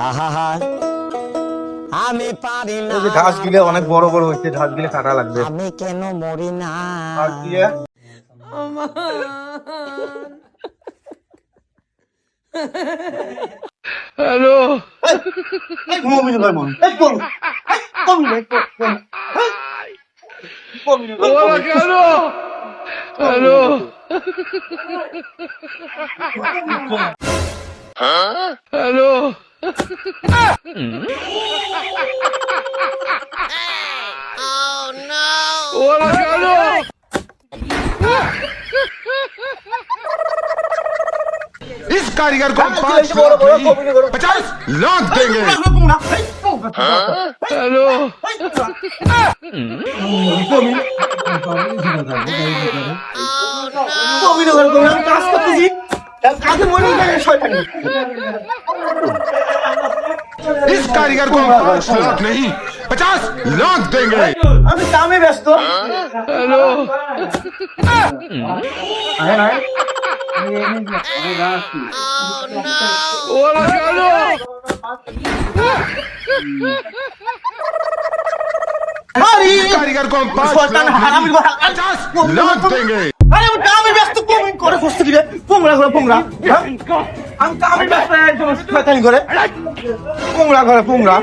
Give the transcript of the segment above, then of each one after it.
আহা আমি পারি না। এই যে ঘাস গিলে অনেক বড় বড় হচ্ছে, ঘাস গিলে কাটা লাগবে। আমি কেন মরি না? ঘাস দিয়ে হ্যালো এই ঘুমাবি না ভাই মন, এই কোন কোন কোন ওরা কেন হ্যালো হ্যালো ওরা কেন इस कारीगर को 5 लाख नहीं 50 लाख देंगे। হ্যালো কাজ করতেছি, কাজে মনে হয় শয়তানি। इस कारीगर को 5 लाख नहीं 50 लाख देंगे। আমি কামে ব্যস্ত। হ্যালো ওরা কেন इस कारीगर को 5 শয়তান लाख হারামি नहीं 50 लाख देंगे। আরে আমি কামে ব্যস্ত, কমেন্ট করে খুঁজতে দিবে পোংরা করে পোংরা। আমি কামে ব্যস্ত, একদম শয়তানি করে পোংরা করে পোংরা,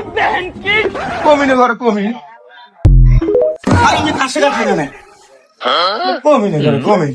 কমিনে করে কমিন। আর আমি কাছে কাছে না কমিনে করে কমিন।